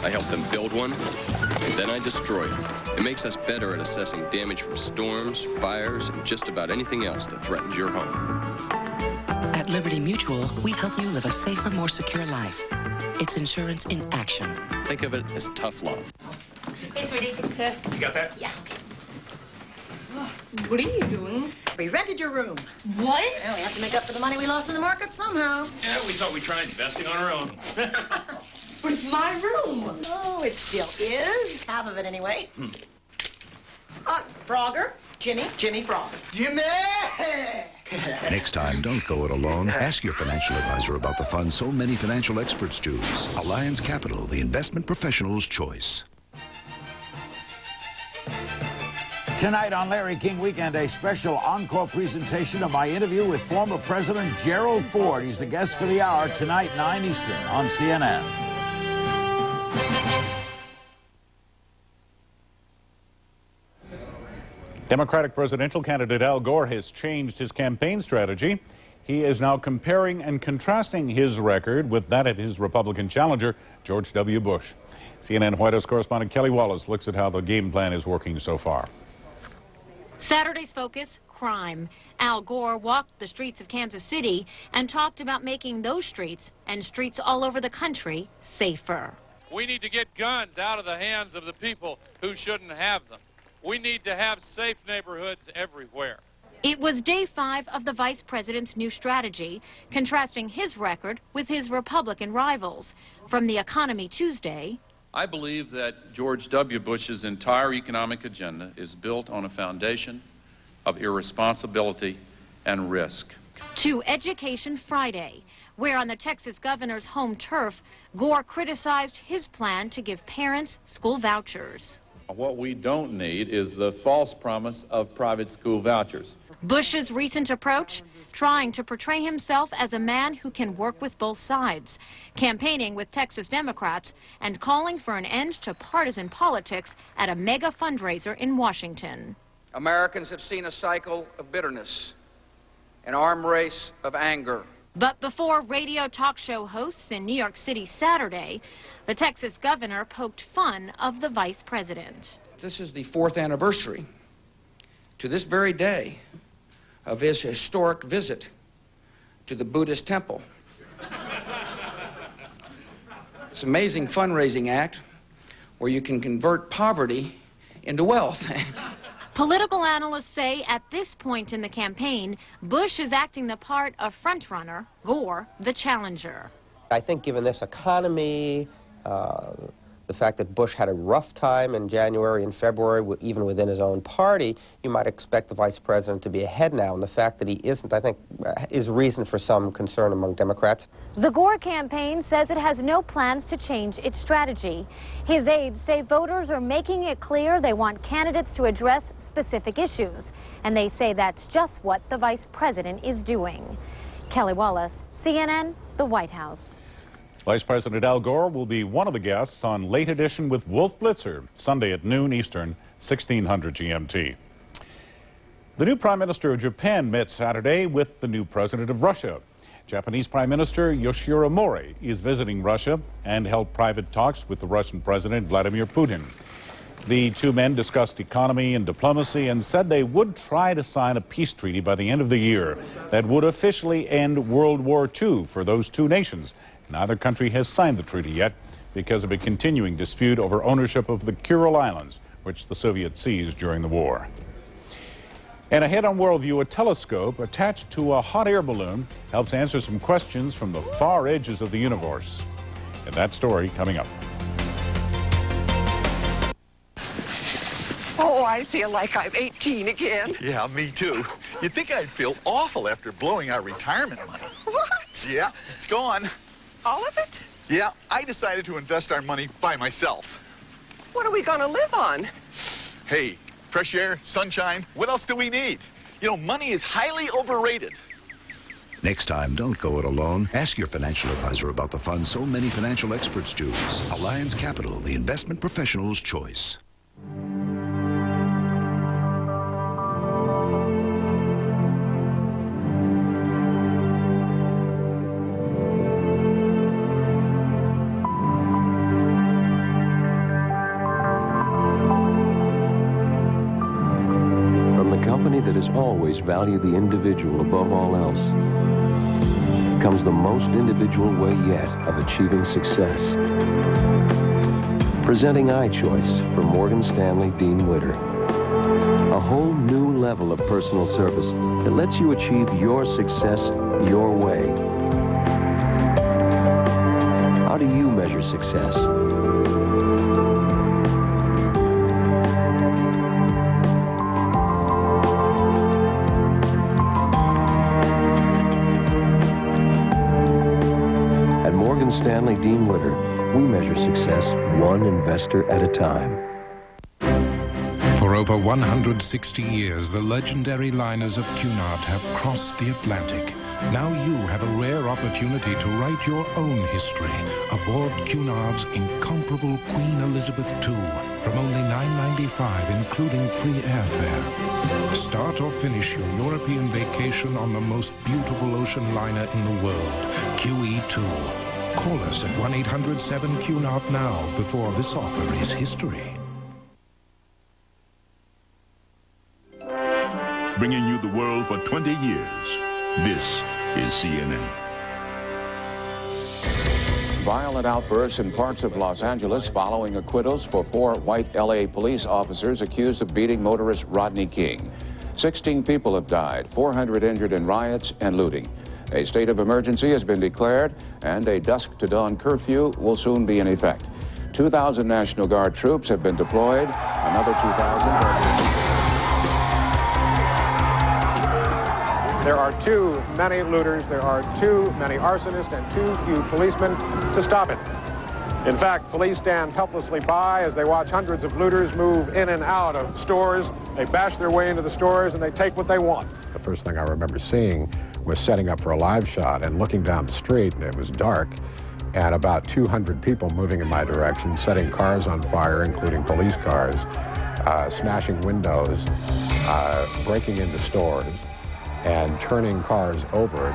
I help them build one, and then I destroy it. It makes us better at assessing damage from storms, fires, and just about anything else that threatens your home. At Liberty Mutual, we help you live a safer, more secure life. It's insurance in action. Think of it as tough love. Hey, sweetie. You got that? Yeah, okay. What are you doing? We rented your room. What? Well, we have to make up for the money we lost in the market somehow. Yeah, we thought we'd try investing on our own. But it's my room. Oh, it still is. Half of it, anyway. Frogger. Jimmy Frogger. Jimmy! Next time, don't go it alone. Ask your financial advisor about the fund so many financial experts choose. Alliance Capital, the investment professional's choice. Tonight on Larry King Weekend, a special encore presentation of my interview with former President Gerald Ford. He's the guest for the hour tonight, 9 Eastern on CNN. Democratic presidential candidate Al Gore has changed his campaign strategy. He is now comparing and contrasting his record with that of his Republican challenger, George W. Bush. CNN White House correspondent Kelly Wallace looks at how the game plan is working so far. Saturday's focus, crime. Al Gore walked the streets of Kansas City and talked about making those streets and streets all over the country safer. We need to get guns out of the hands of the people who shouldn't have them. We need to have safe neighborhoods everywhere. It was day 5 of the vice president's new strategy, contrasting his record with his Republican rivals. From the economy Tuesday, I believe that George W. Bush's entire economic agenda is built on a foundation of irresponsibility and risk. to Education Friday, where on the Texas governor's home turf, Gore criticized his plan to give parents school vouchers. What we don't need is the false promise of private school vouchers. Bush's recent approach, trying to portray himself as a man who can work with both sides, campaigning with Texas Democrats and calling for an end to partisan politics at a mega fundraiser in Washington. Americans have seen a cycle of bitterness, an arm race of anger. But before radio talk show hosts in New York City Saturday, the Texas governor poked fun of the vice president. This is the 4th anniversary to this very day of his historic visit to the Buddhist temple. It's an amazing fundraising act where you can convert poverty into wealth. Political analysts say at this point in the campaign, Bush is acting the part of frontrunner, Gore the challenger. I think given this economy, the fact that Bush had a rough time in January and February, even within his own party, you might expect the vice president to be ahead now. And the fact that he isn't, I think, is reason for some concern among Democrats. The Gore campaign says it has no plans to change its strategy. His aides say voters are making it clear they want candidates to address specific issues. And they say that's just what the vice president is doing. Kelly Wallace, CNN, the White House. Vice President Al Gore will be one of the guests on Late Edition with Wolf Blitzer, Sunday at noon Eastern, 1600 GMT. The new Prime Minister of Japan met Saturday with the new President of Russia. Japanese Prime Minister Yoshihiro Mori is visiting Russia and held private talks with the Russian President Vladimir Putin. The two men discussed economy and diplomacy and said they would try to sign a peace treaty by the end of the year that would officially end World War II for those two nations. Neither country has signed the treaty yet because of a continuing dispute over ownership of the Kuril Islands, which the Soviets seized during the war. And ahead on Worldview, a telescope attached to a hot air balloon helps answer some questions from the far edges of the universe. And that story coming up. Oh, I feel like I'm 18 again. Yeah, me too. You'd think I'd feel awful after blowing our retirement money. What? Yeah, it's gone. All of it? Yeah, I decided to invest our money by myself. What are we going to live on? Hey, fresh air, sunshine, what else do we need? You know, money is highly overrated. Next time, don't go it alone. Ask your financial advisor about the fund so many financial experts choose. Alliance Capital, the investment professional's choice. that has always valued the individual above all else, comes the most individual way yet of achieving success. Presenting iChoice from Morgan Stanley Dean Witter. A whole new level of personal service that lets you achieve your success your way. How do you measure success? At Morgan Stanley Dean Witter, we measure success one investor at a time. For over 160 years, the legendary liners of Cunard have crossed the Atlantic. Now you have a rare opportunity to write your own history aboard Cunard's incomparable Queen Elizabeth II from only $9.95, including free airfare. Start or finish your European vacation on the most beautiful ocean liner in the world, QE2. Call us at 1-800-7-CUNARD now before this offer is history. Bringing you the world for 20 years. This is CNN. Violent outbursts in parts of Los Angeles following acquittals for 4 white LA police officers accused of beating motorist Rodney King. 16 people have died, 400 injured in riots and looting. A state of emergency has been declared, and a dusk-to-dawn curfew will soon be in effect. 2,000 National Guard troops have been deployed. Another 2,000... There are too many looters, there are too many arsonists, and too few policemen to stop it. In fact, police stand helplessly by as they watch hundreds of looters move in and out of stores. They bash their way into the stores and they take what they want. The first thing I remember seeing was setting up for a live shot and looking down the street, and it was dark, and about 200 people moving in my direction, setting cars on fire, including police cars, smashing windows, breaking into stores, and turning cars over.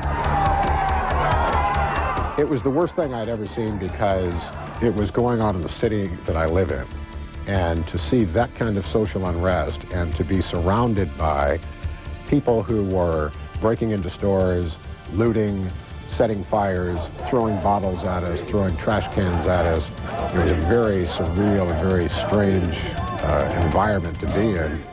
It was the worst thing I'd ever seen because it was going on in the city that I live in. And to see that kind of social unrest and to be surrounded by people who were breaking into stores, looting, setting fires, throwing bottles at us, throwing trash cans at us, it was a very surreal and very strange environment to be in.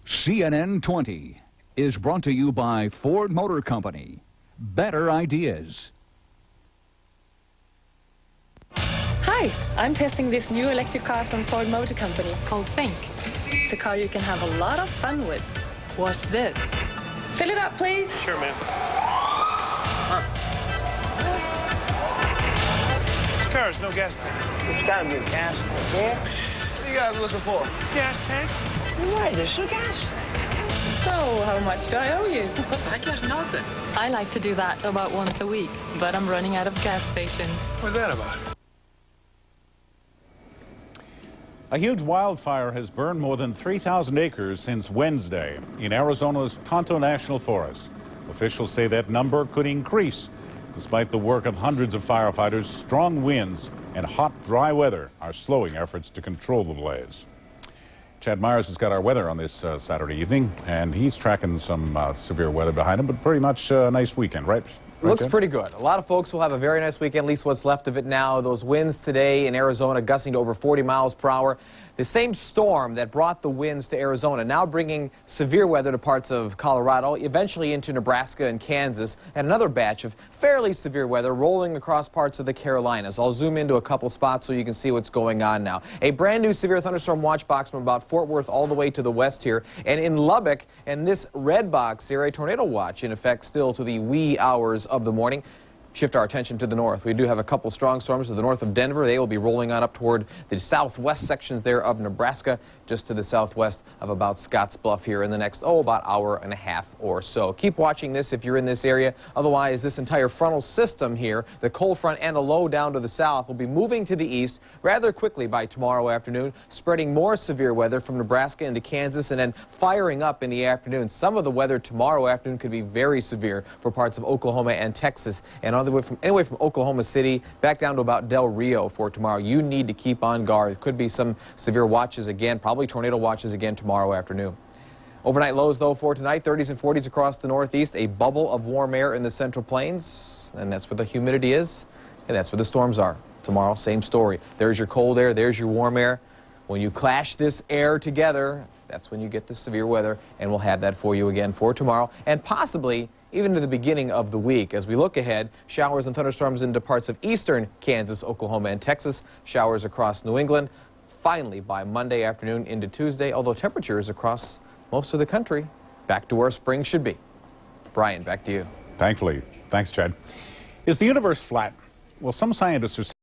CNN 20 is brought to you by Ford Motor Company. Better ideas. Hi, I'm testing this new electric car from Ford Motor Company called Think. It's a car you can have a lot of fun with. Watch this. Fill it up, please. Sure, ma'am. This car has no gas tank. It's got to be a gas tank there. What are you guys looking for? Gas tank? Right, there's a gas tank. So, how much do I owe you? I guess nothing. I like to do that about once a week, but I'm running out of gas stations. What's that about? A huge wildfire has burned more than 3,000 acres since Wednesday in Arizona's Tonto National Forest. Officials say that number could increase. Despite the work of hundreds of firefighters, strong winds and hot, dry weather are slowing efforts to control the blaze. Chad Myers has got our weather on this Saturday evening, and he's tracking some severe weather behind him, but pretty much a nice weekend, right? Looks pretty good. A lot of folks will have a very nice weekend, at least what's left of it now. Those winds today in Arizona gusting to over 40 miles per hour. The same storm that brought the winds to Arizona now bringing severe weather to parts of Colorado, eventually into Nebraska and Kansas, and another batch of fairly severe weather rolling across parts of the Carolinas. I'll zoom into a couple spots so you can see what's going on now. A brand new severe thunderstorm watch box from about Fort Worth all the way to the west here. And in Lubbock, and this red box here, a tornado watch in effect still to the wee hours of the morning. Shift our attention to the north. We do have a couple strong storms to the north of Denver. They will be rolling on up toward the southwest sections there of Nebraska, just to the southwest of about Scottsbluff here in the next, about hour and a half or so. Keep watching this if you're in this area. Otherwise, this entire frontal system here, the cold front and a low down to the south, will be moving to the east rather quickly by tomorrow afternoon, spreading more severe weather from Nebraska into Kansas and then firing up in the afternoon. Some of the weather tomorrow afternoon could be very severe for parts of Oklahoma and Texas and other anyway from Oklahoma City back down to about Del Rio for tomorrow. You need to keep on guard. There could be some severe watches again, probably tornado watches again tomorrow afternoon. Overnight lows, though, for tonight, 30s and 40s across the northeast, a bubble of warm air in the central plains, and that's where the humidity is, and that's where the storms are. Tomorrow, same story. There's your cold air, there's your warm air. When you clash this air together, that's when you get the severe weather, and we'll have that for you again for tomorrow, and possibly even to the beginning of the week. As we look ahead, showers and thunderstorms into parts of eastern Kansas, Oklahoma, and Texas, showers across New England, finally by Monday afternoon into Tuesday, although temperatures across most of the country back to where spring should be. Brian, back to you. Thankfully. Thanks, Chad. Is the universe flat? Well, some scientists are